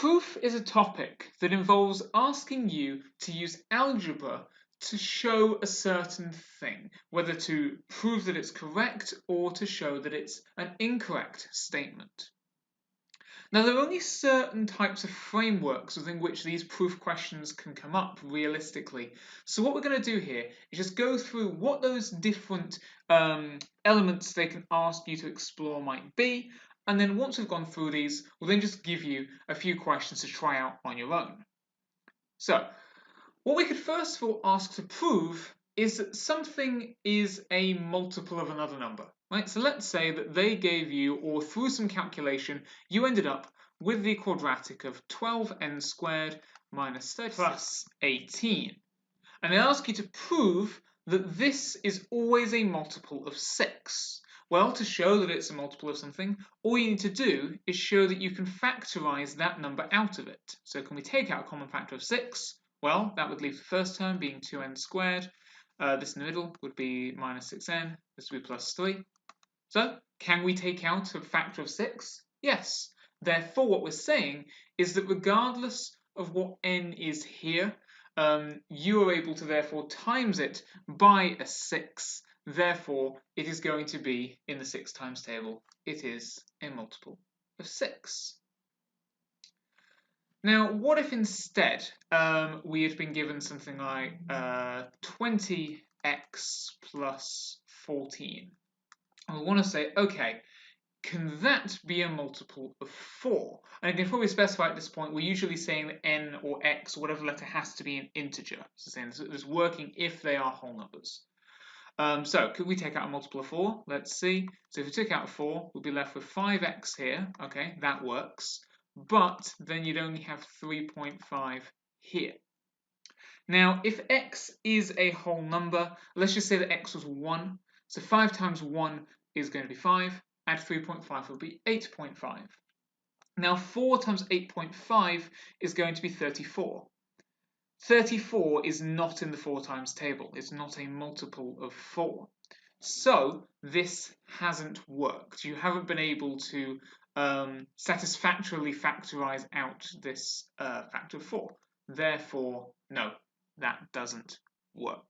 Proof is a topic that involves asking you to use algebra to show a certain thing, whether to prove that it's correct or to show that it's an incorrect statement. Now, there are only certain types of frameworks within which these proof questions can come up realistically. So what we're going to do here is just go through what those different elements they can ask you to explore might be, and then once we've gone through these, we'll then just give you a few questions to try out on your own. So, what we could first of all ask to prove is that something is a multiple of another number, right? So let's say that they gave you, or through some calculation, you ended up with the quadratic of 12n squared minus 30 plus 18. And they ask you to prove that this is always a multiple of 6. Well, to show that it's a multiple of something, all you need to do is show that you can factorize that number out of it. So can we take out a common factor of 6? Well, that would leave the first term being 2n squared. This in the middle would be minus 6n. This would be plus 3. So, can we take out a factor of 6? Yes. Therefore, what we're saying is that regardless of what n is here, you are able to therefore times it by a 6. Therefore, it is going to be in the 6 times table. It is a multiple of 6. Now, what if instead we had been given something like 20x plus 14? And we want to say, okay, can that be a multiple of 4? And again, before we specify at this point, we're usually saying that n or x or whatever letter has to be an integer. So saying this working if they are whole numbers. So could we take out a multiple of 4? Let's see. So if we took out 4, we'll be left with 5x here. Okay, that works. But then you'd only have 3.5 here. Now, if x is a whole number, let's just say that x was 1. So 5 times 1 is going to be 5. Add 3.5 will be 8.5. Now 4 times 8.5 is going to be 34. 34 is not in the 4 times table. It's not a multiple of 4. So this hasn't worked. You haven't been able to satisfactorily factorize out this factor of 4. Therefore, no, that doesn't work.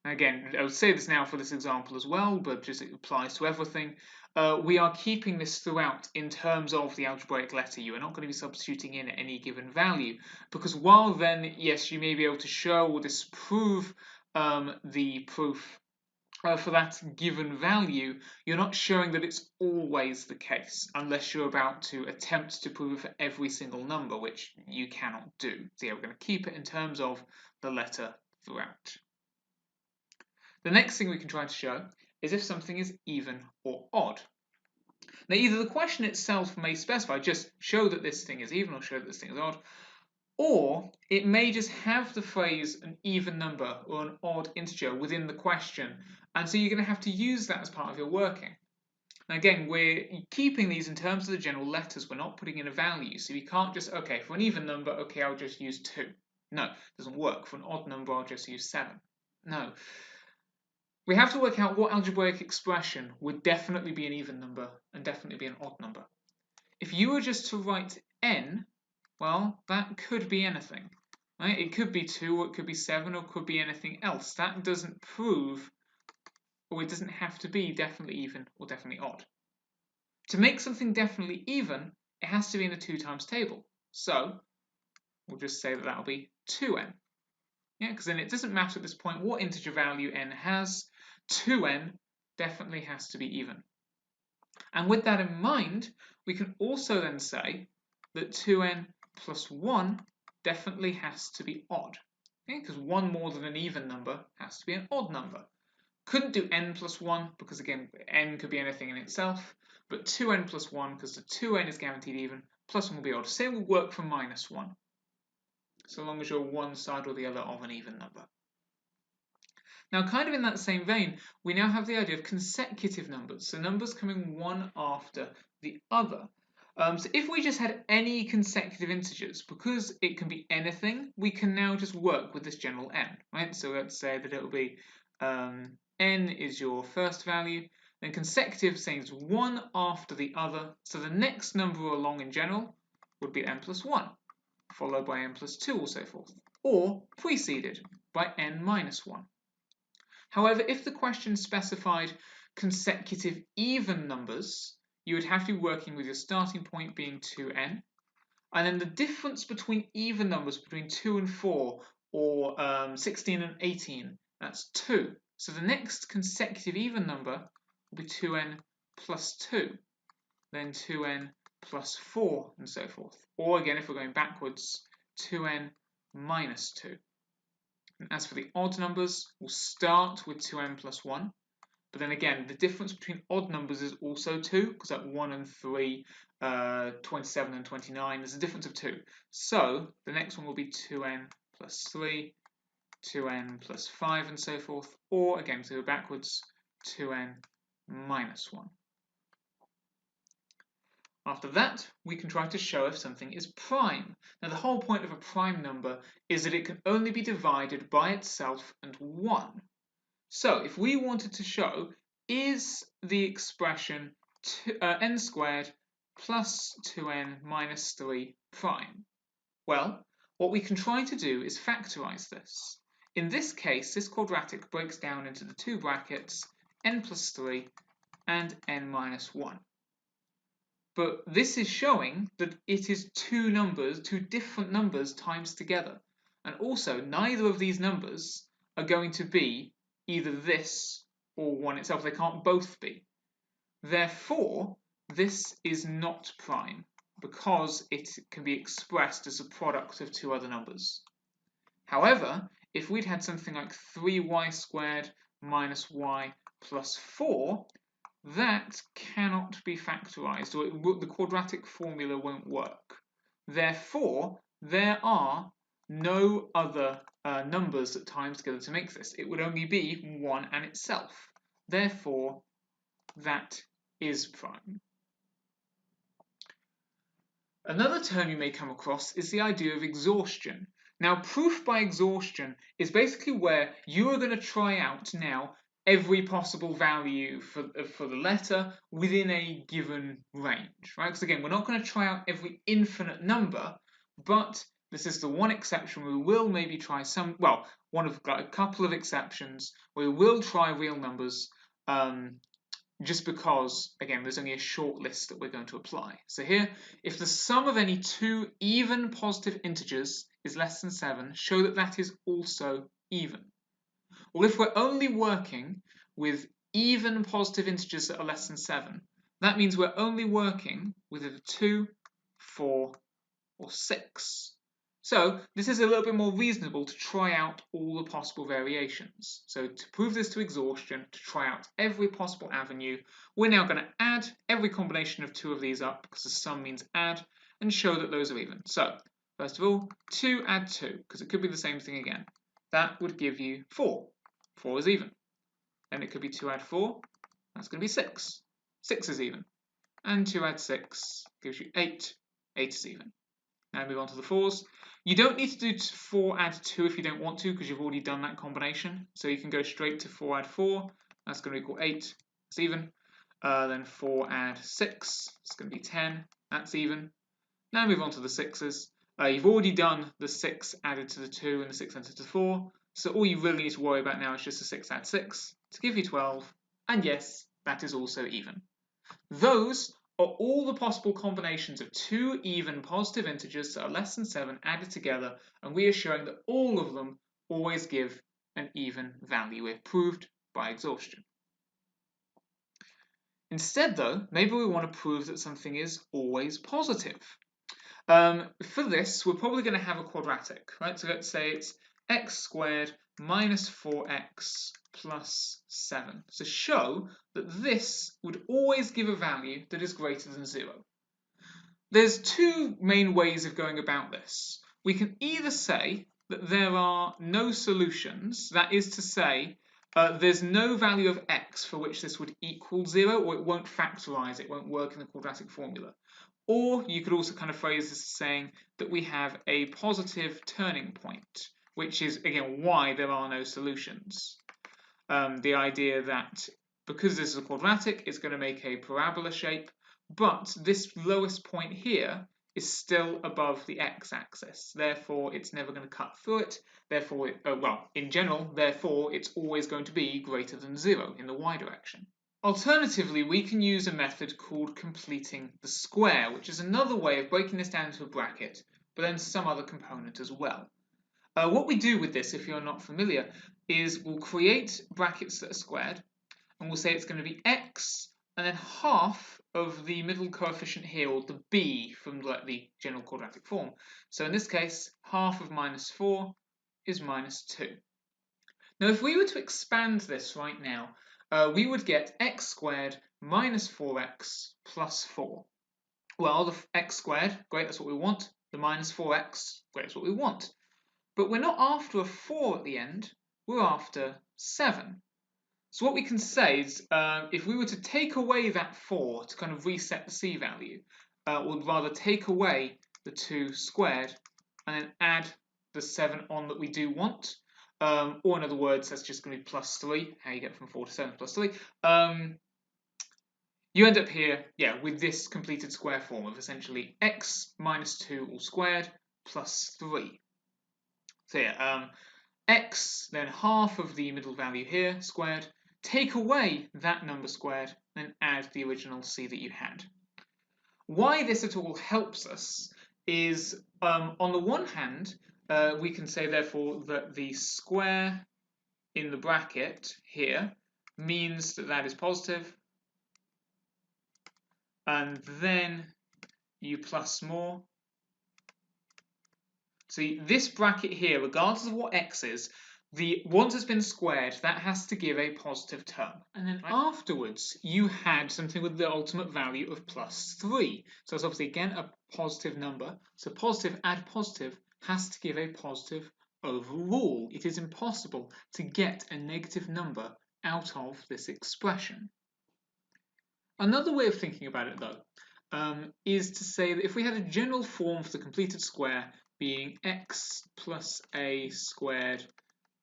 Again, I'll say this now for this example as well, but just it applies to everything. We are keeping this throughout in terms of the algebraic letter. You are not going to be substituting in any given value, because while then, yes, you may be able to show or disprove the proof for that given value, you're not showing that it's always the case, unless you're about to attempt to prove it for every single number, which you cannot do. So yeah, we're going to keep it in terms of the letter throughout. The next thing we can try to show is if something is even or odd. Now, either the question itself may specify just show that this thing is even or show that this thing is odd, or it may just have the phrase an even number or an odd integer within the question, and so you're going to have to use that as part of your working. Now again, we're keeping these in terms of the general letters, we're not putting in a value, so we can't just, okay, for an even number, okay, I'll just use 2. No, it doesn't work. For an odd number, I'll just use 7. No. We have to work out what algebraic expression would definitely be an even number and definitely be an odd number. If you were just to write n, well, that could be anything. Right? It could be 2, or it could be 7, or it could be anything else. That doesn't prove, or it doesn't have to be definitely even or definitely odd. To make something definitely even, it has to be in the 2 times table. So we'll just say that that'll be 2n. Yeah, because then it doesn't matter at this point what integer value n has. 2n definitely has to be even. And with that in mind, we can also then say that 2n plus 1 definitely has to be odd. Okay? Because 1 more than an even number has to be an odd number. Couldn't do n plus 1 because, again, n could be anything in itself, but 2n plus 1, because the 2n is guaranteed even, plus 1 will be odd. Same will work for minus 1, so long as you're one side or the other of an even number. Now, kind of in that same vein, we now have the idea of consecutive numbers, so numbers coming one after the other. So if we just had any consecutive integers, because it can be anything, we can now just work with this general n, right? So let's say that it will be n is your first value, then consecutive saying one after the other, so the next number along in general would be n plus 1, followed by n plus 2 or so forth, or preceded by n minus 1. However, if the question specified consecutive even numbers, you would have to be working with your starting point being 2n, and then the difference between even numbers between 2 and 4, or 16 and 18, that's 2. So the next consecutive even number will be 2n plus 2, then 2n plus 4, and so forth. Or again, if we're going backwards, 2n minus 2. And as for the odd numbers, we'll start with 2n plus 1. But then again, the difference between odd numbers is also 2, because at 1 and 3, 27 and 29, there's a difference of 2. So the next one will be 2n plus 3, 2n plus 5, and so forth. Or again, to go backwards, 2n minus 1. After that, we can try to show if something is prime. Now, the whole point of a prime number is that it can only be divided by itself and 1. So, if we wanted to show, is the expression n squared plus 2n minus 3 prime? Well, what we can try to do is factorize this. In this case, this quadratic breaks down into the two brackets, n plus 3 and n minus 1. But this is showing that it is two different numbers times together. And also, neither of these numbers are going to be either this or 1 itself. They can't both be. Therefore, this is not prime, because it can be expressed as a product of two other numbers. However, if we'd had something like 3y squared minus y plus 4, that cannot be factorized, or the quadratic formula won't work. Therefore, there are no other numbers that times together to make this. It would only be 1 and itself. Therefore, that is prime. Another term you may come across is the idea of exhaustion. Now, proof by exhaustion is basically where you are going to try out now every possible value for the letter within a given range, right? Because again, we're not going to try out every infinite number, but this is the one exception we will maybe try a couple of exceptions where we will try real numbers, just because, again, there's only a short list that we're going to apply. So here, if the sum of any two even positive integers is less than 7, show that that is also even. Well, if we're only working with even positive integers that are less than 7, that means we're only working with either 2, 4, or 6. So this is a little bit more reasonable to try out all the possible variations. So to prove this to exhaustion, to try out every possible avenue, we're now going to add every combination of two of these up, because the sum means add, and show that those are even. So first of all, 2 add 2, because it could be the same thing again. That would give you 4. 4 is even. Then it could be 2 add 4, that's going to be 6. 6 is even. And 2 add 6 gives you 8. 8 is even. Now move on to the 4s. You don't need to do 4 add 2 if you don't want to, because you've already done that combination. So you can go straight to 4 add 4. That's going to equal 8. It's even. Then 4 add 6. It's going to be 10. That's even. Now move on to the 6s. You've already done the 6 added to the 2 and the 6 added to the 4. So all you really need to worry about now is just the 6 add 6 to give you 12. And yes, that is also even. Those are all the possible combinations of two even positive integers that are less than 7 added together, and we are showing that all of them always give an even value if proved by exhaustion. Instead though, maybe we want to prove that something is always positive. For this, we're probably going to have a quadratic, right? So let's say it's x squared minus 4x plus 7. So show that this would always give a value that is greater than 0. There's two main ways of going about this. We can either say that there are no solutions, that is to say, there's no value of x for which this would equal 0, or it won't factorize, it won't work in the quadratic formula. Or you could also kind of phrase this as saying that we have a positive turning point, which is, again, why there are no solutions. The idea that because this is a quadratic, it's going to make a parabola shape, but this lowest point here is still above the x-axis. Therefore, it's never going to cut through it. Therefore, in general, therefore, it's always going to be greater than 0 in the y direction. Alternatively, we can use a method called completing the square, which is another way of breaking this down into a bracket, but then some other component as well. What we do with this, if you're not familiar, is we'll create brackets that are squared, and we'll say it's going to be x, and then half of the middle coefficient here, or the b from the general quadratic form. So in this case, half of -4 is -2. Now, if we were to expand this right now, we would get x squared minus 4x plus 4. Well, the x squared, great, that's what we want. The minus 4x, great, that's what we want. But we're not after a 4 at the end, we're after 7. So what we can say is, if we were to take away that 4 to kind of reset the c value, we'd rather take away the 2 squared and then add the 7 on that we do want. Or in other words, that's just going to be plus 3. How you get from 4 to 7 plus 3. You end up here, with this completed square form of essentially x minus 2 all squared plus 3. So x, then half of the middle value here, squared, take away that number squared, and add the original c that you had. Why this at all helps us is, on the one hand, we can say therefore that the square in the bracket here means that that is positive, and then you plus more. See, this bracket here, regardless of what x is, once it's been squared, that has to give a positive term. And then afterwards, you had something with the ultimate value of plus 3. So it's obviously, again, a positive number. So positive add positive has to give a positive overall. It is impossible to get a negative number out of this expression. Another way of thinking about it, though, is to say that if we had a general form for the completed square being x plus a squared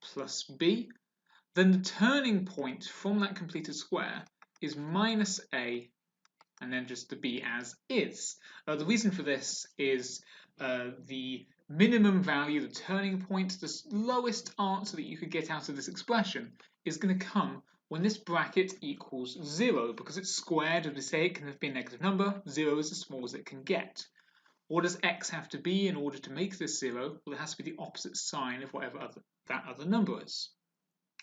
plus b, then the turning point from that completed square is minus a and then just the b as is. The reason for this is the minimum value, the turning point, the lowest answer that you could get out of this expression is going to come when this bracket equals 0, because it's squared, as we say, it can have been a negative number. 0 is as small as it can get. What does x have to be in order to make this 0? Well, it has to be the opposite sign of whatever that other number is.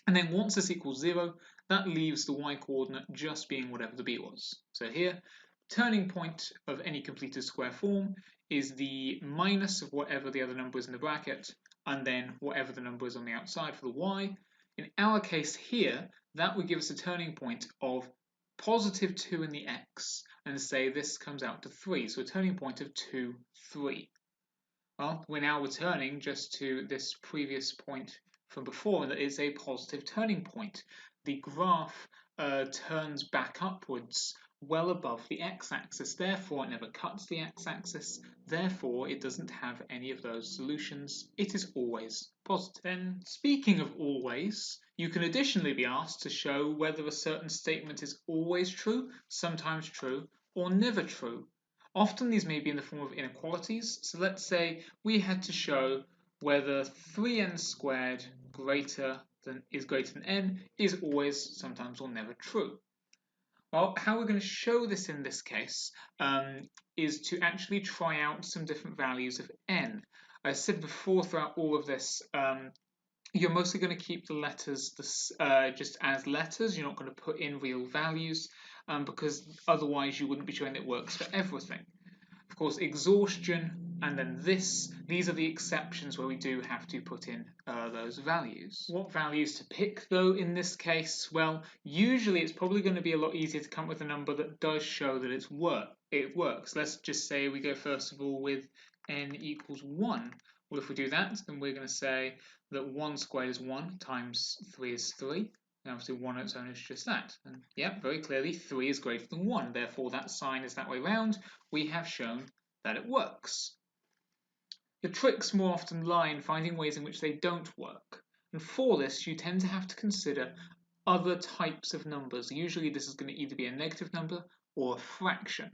And then once this equals 0, that leaves the y coordinate just being whatever the b was. So here, turning point of any completed square form is the minus of whatever the other number is in the bracket, and then whatever the number is on the outside for the y. In our case here, that would give us a turning point of positive 2 in the x, and say this comes out to 3, so a turning point of 2, 3. Well, we're now returning just to this previous point from before, and that is a positive turning point. The graph turns back upwards well above the x-axis, therefore it never cuts the x-axis, therefore it doesn't have any of those solutions. It is always positive. Then, speaking of always, you can additionally be asked to show whether a certain statement is always true, sometimes true, or never true. Often these may be in the form of inequalities, so let's say we had to show whether 3n squared is greater than n is always, sometimes, or never true. Well, how we're going to show this in this case is to actually try out some different values of n. I said before throughout all of this, you're mostly going to keep the letters just as letters. You're not going to put in real values because otherwise you wouldn't be showing it works for everything. Of course, exhaustion and then these are the exceptions where we do have to put in those values. What values to pick, though, in this case? Well, usually it's probably going to be a lot easier to come up with a number that does show that it works. Let's just say we go first of all with n equals 1. Well, if we do that, then we're going to say that 1 squared is 1 times 3 is 3. And obviously 1 on its own is just that. And yeah, very clearly 3 is greater than 1. Therefore that sign is that way round. We have shown that it works. The tricks more often lie in finding ways in which they don't work. And for this, you tend to have to consider other types of numbers. Usually this is going to either be a negative number or a fraction.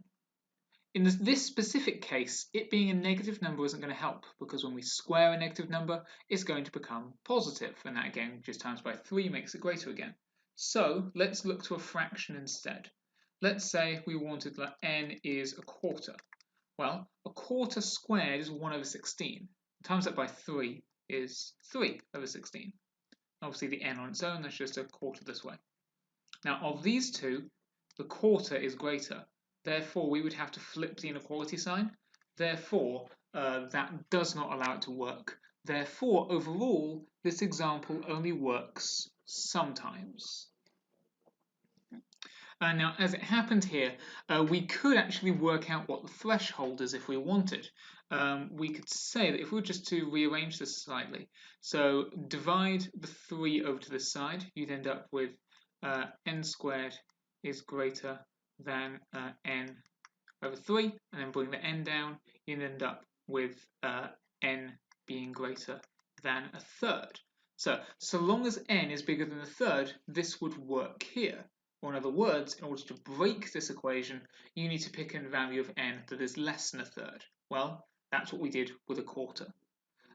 In this specific case, it being a negative number isn't going to help, because when we square a negative number, it's going to become positive, and that again, just times by 3 makes it greater again. So let's look to a fraction instead. Let's say we wanted that n is a quarter. Well, a quarter squared is 1 over 16. Times that by 3 is 3 over 16. Obviously the n on its own, that's just a quarter this way. Now of these two, the quarter is greater. Therefore we would have to flip the inequality sign. Therefore that does not allow it to work. Therefore overall this example only works sometimes. Now, as it happened here, we could actually work out what the threshold is if we wanted. We could say that if we were just to rearrange this slightly, so divide the 3 over to this side, you'd end up with n squared is greater than n over 3, and then bring the n down, you'd end up with n being greater than a third. So long as n is bigger than a third, this would work here. Or in other words, in order to break this equation, you need to pick a value of n that is less than a third. Well, that's what we did with a quarter.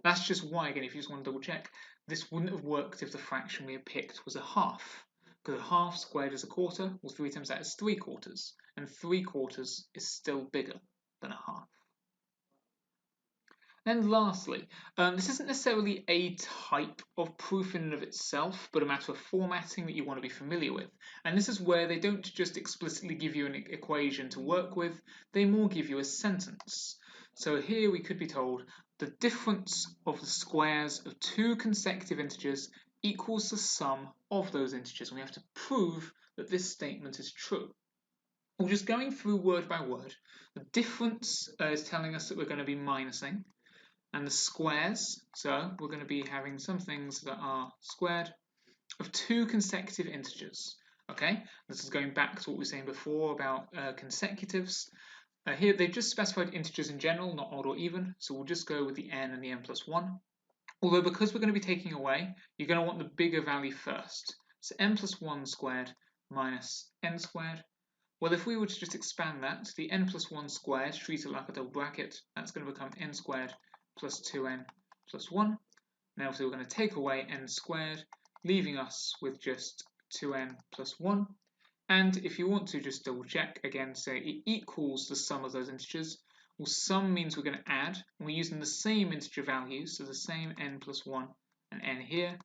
That's just why, again, if you just want to double check, this wouldn't have worked if the fraction we had picked was a half. Because a half squared is a quarter, well, 3 times that is 3 quarters. And 3 quarters is still bigger than a half. And lastly, this isn't necessarily a type of proof in and of itself, but a matter of formatting that you want to be familiar with. And this is where they don't just explicitly give you an equation to work with, they more give you a sentence. So here we could be told the difference of the squares of 2 consecutive integers equals the sum of those integers. And we have to prove that this statement is true. We're just going through word by word. The difference is telling us that we're going to be minusing. And the squares, so we're going to be having some things that are squared of 2 consecutive integers. Okay, this is going back to what we were saying before about consecutives. Here they've just specified integers in general, not odd or even, so we'll just go with the n and the n plus 1. Although because we're going to be taking away, you're going to want the bigger value first. So n plus 1 squared minus n squared. Well, if we were to just expand that, the n plus 1 squared, treat it like a double bracket, that's going to become n squared plus 2n plus 1. Now, so we're going to take away n squared, leaving us with just 2n plus 1. And if you want to just double check, again, say it equals the sum of those integers. Well, sum means we're going to add, and we're using the same integer values, so the same n plus 1 and n here.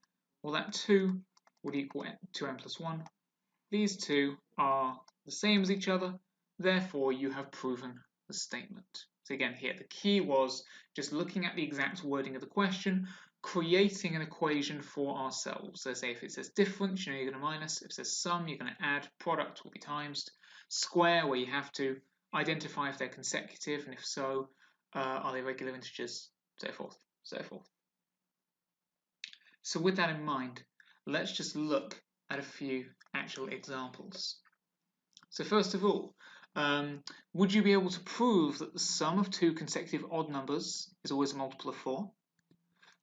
Well, that 2 would equal 2n plus 1. These two are the same as each other, therefore you have proven the statement. So again, here the key was just looking at the exact wording of the question, creating an equation for ourselves. So say if it says difference, you know you're going to minus. If it says sum, you're going to add. Product will be times. Square, where you have to identify if they're consecutive, and if so, are they regular integers, so forth, so forth. So with that in mind, let's just look at a few actual examples. So first of all, would you be able to prove that the sum of 2 consecutive odd numbers is always a multiple of 4?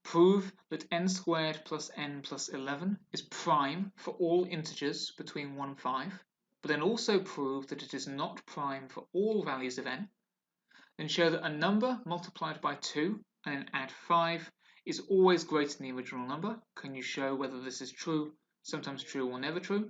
Prove that n squared plus n plus 11 is prime for all integers between 1 and 5, but then also prove that it is not prime for all values of n. Then show that a number multiplied by 2 and then add 5 is always greater than the original number. Can you show whether this is true, sometimes true or never true?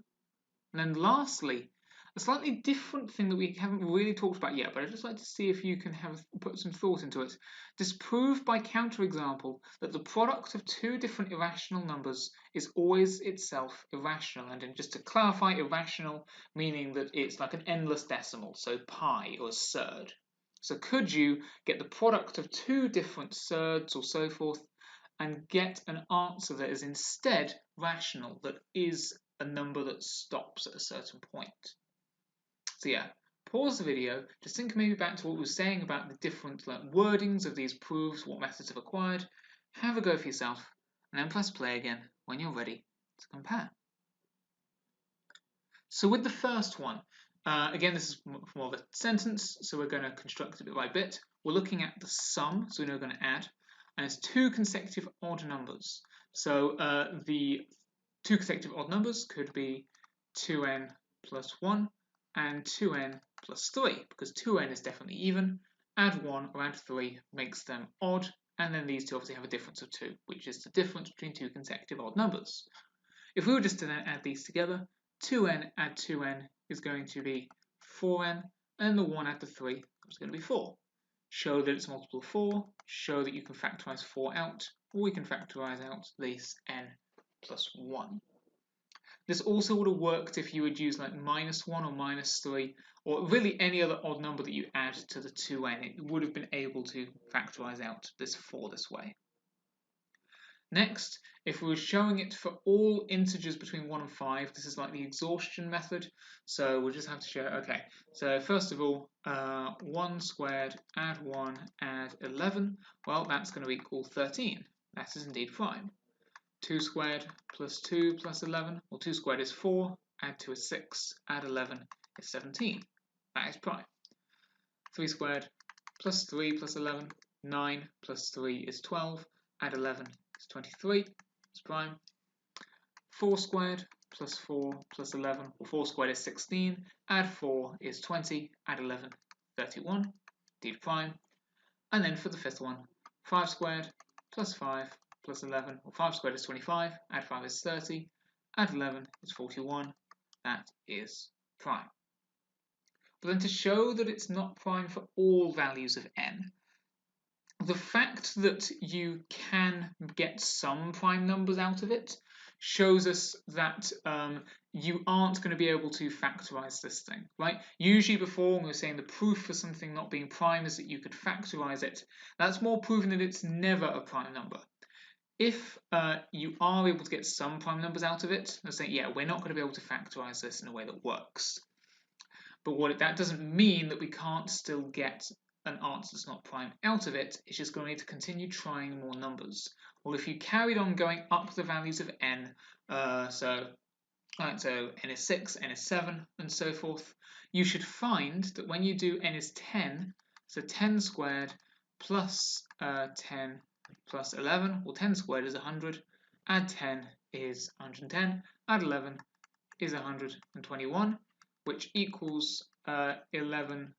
And then lastly, a slightly different thing that we haven't really talked about yet, but I'd just like to see if you can put some thought into it. Disprove by counterexample that the product of 2 different irrational numbers is always itself irrational. And then just to clarify, irrational meaning that it's like an endless decimal, so pi or a surd. So could you get the product of 2 different surds or so forth and get an answer that is instead rational, that is a number that stops at a certain point? So yeah, pause the video, just think maybe back to what we were saying about the different wordings of these proofs, what methods have acquired, have a go for yourself, and then press play again when you're ready to compare. So with the first one, again this is more of a sentence, so we're going to construct it bit by bit. We're looking at the sum, so we know we're going to add, and it's 2 consecutive odd numbers. So the 2 consecutive odd numbers could be 2n plus 1 and 2n plus 3, because 2n is definitely even. Add 1 or add 3 makes them odd, and then these two obviously have a difference of 2, which is the difference between two consecutive odd numbers. If we were just to then add these together, 2n add 2n is going to be 4n, and the 1 add the 3 is going to be 4. Show that it's a multiple of 4, show that you can factorise 4 out, or we can factorise out this n plus 1. This also would have worked if you would use like -1 or -3, or really any other odd number that you add to the 2n. It would have been able to factorise out this 4 this way. Next, if we were showing it for all integers between 1 and 5, this is like the exhaustion method. So we'll just have to show, okay, so first of all, 1 squared, add 1, add 11, well, that's going to equal 13. That is indeed prime. 2 squared plus 2 plus 11, well, 2 squared is 4, add 2 is 6, add 11 is 17. That is prime. 3 squared plus 3 plus 11, 9 plus 3 is 12, add 11 is 23, it's prime. 4 squared plus 4 plus 11, well, 4 squared is 16, add 4 is 20, add 11, 31, indeed prime. And then for the fifth one, 5 squared plus 5 plus 11, well, 5 squared is 25, add 5 is 30, add 11 is 41, that is prime. But then to show that it's not prime for all values of n, the fact that you can get some prime numbers out of it shows us that you aren't going to be able to factorize this thing, right? Usually before, when we were saying the proof for something not being prime is that you could factorize it. That's more proven that it's never a prime number. If you are able to get some prime numbers out of it, let's say, yeah, we're not going to be able to factorize this in a way that works. But that doesn't mean that we can't still get an answer that's not prime out of it. It's just going to need to continue trying more numbers. Well, if you carried on going up the values of n, so n is 6, n is 7, and so forth, you should find that when you do n is 10, so 10 squared plus 10 plus 11, well, 10 squared is 100, add 10 is 110, add 11 is 121, which equals 11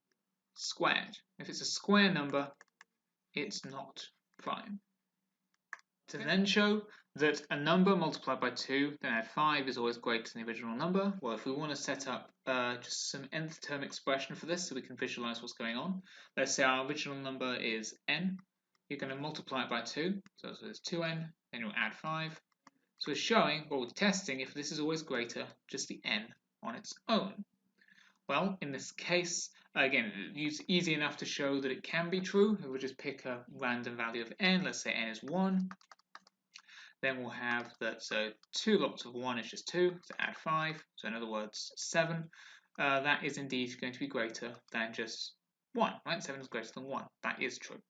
squared. If it's a square number, it's not prime. To then show that a number multiplied by 2, then add 5 is always greater than the original number. Well, if we want to set up just some nth term expression for this so we can visualize what's going on, let's say our original number is n. You're going to multiply it by 2, so it's 2n, then you'll add 5. So we're showing, or we're testing if this is always greater, just the n on its own. Well, in this case, again, it's easy enough to show that it can be true. We'll just pick a random value of n. Let's say n is 1. Then we'll have that, so 2 lots of 1 is just 2, so add 5. So in other words, 7. That is indeed going to be greater than just 1, right? 7 is greater than 1. That is true.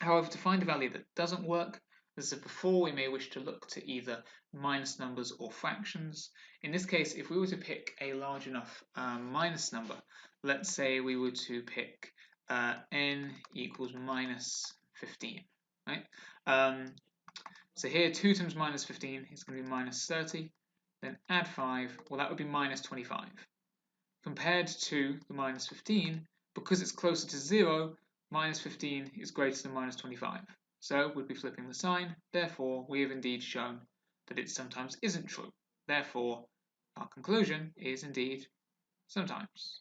However, to find a value that doesn't work, as I said before, we may wish to look to either minus numbers or fractions. In this case, if we were to pick a large enough minus number, let's say we were to pick n equals minus 15, right? So here, 2 times minus 15 is going to be minus 30. Then add 5, well, that would be minus 25. Compared to the minus 15, because it's closer to 0, minus 15 is greater than minus 25. So we'd be flipping the sign. Therefore, we have indeed shown that it sometimes isn't true. Therefore, our conclusion is indeed sometimes.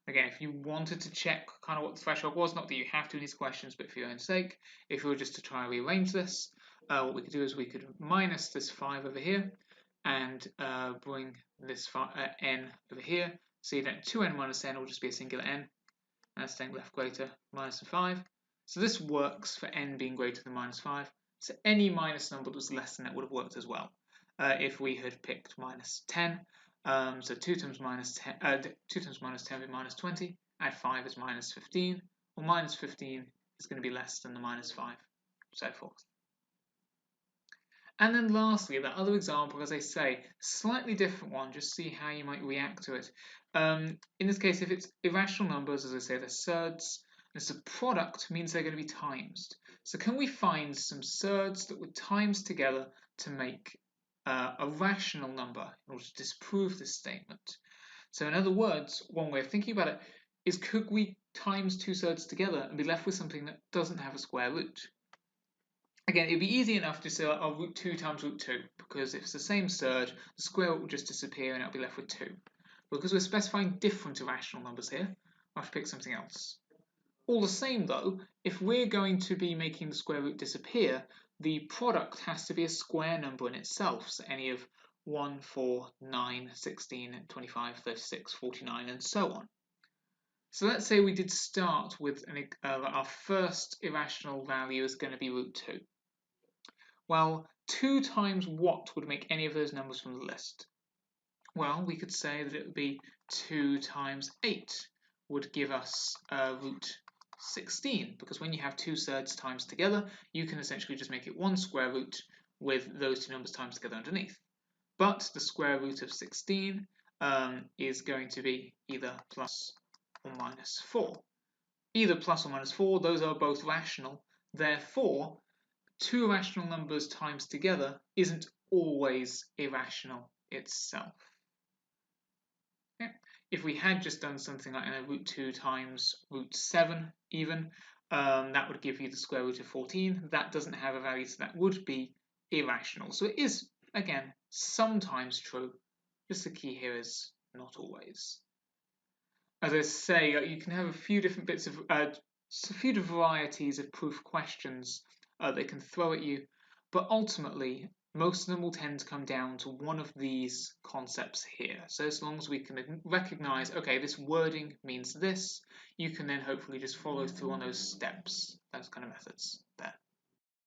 Again, if you wanted to check kind of what the threshold was, not that you have to in these questions, but for your own sake, if we were just to try and rearrange this, what we could do is we could minus this 5 over here and bring this n over here. See that 2n minus n will just be a singular n. That's then left greater minus 5. So this works for n being greater than minus 5. So any minus number that was less than that would have worked as well. If we had picked minus 10, so 2 times minus 10 would be minus 20, add 5 is minus 15, well, minus 15 is going to be less than the minus 5, so forth. And then lastly, that other example, as I say, slightly different one, just see how you might react to it. In this case, if it's irrational numbers, as I say, they're surds, and it's a product means they're going to be timesed. So can we find some surds that would times together to make a rational number in order to disprove this statement? So in other words, one way of thinking about it is, could we times two surds together and be left with something that doesn't have a square root? Again, it'd be easy enough to say, oh, root 2 times root 2, because if it's the same surd, the square root will just disappear and it'll be left with 2. Because we're specifying different irrational numbers here, I have to pick something else. All the same though, if we're going to be making the square root disappear, the product has to be a square number in itself, so any of 1, 4, 9, 16, 25, 36, 49, and so on. So let's say we did start with our first irrational value is going to be root 2. Well, 2 times what would make any of those numbers from the list? Well, we could say that it would be 2 times 8 would give us root 16, because when you have two surds times together, you can essentially just make it one square root with those two numbers times together underneath. But the square root of 16 is going to be either plus or minus 4. Either plus or minus 4, those are both rational. Therefore, two irrational numbers times together isn't always irrational itself. Okay. If we had just done something like root 2 times root 7 even, that would give you the square root of 14. That doesn't have a value, so that would be irrational. So it is, again, sometimes true. Just the key here is not always. As I say, you can have a few different bits of, a few varieties of proof questions they can throw at you, but ultimately, most of them will tend to come down to one of these concepts here. So as long as we can recognize, okay, this wording means this, you can then hopefully just follow through on those steps, those kind of methods there.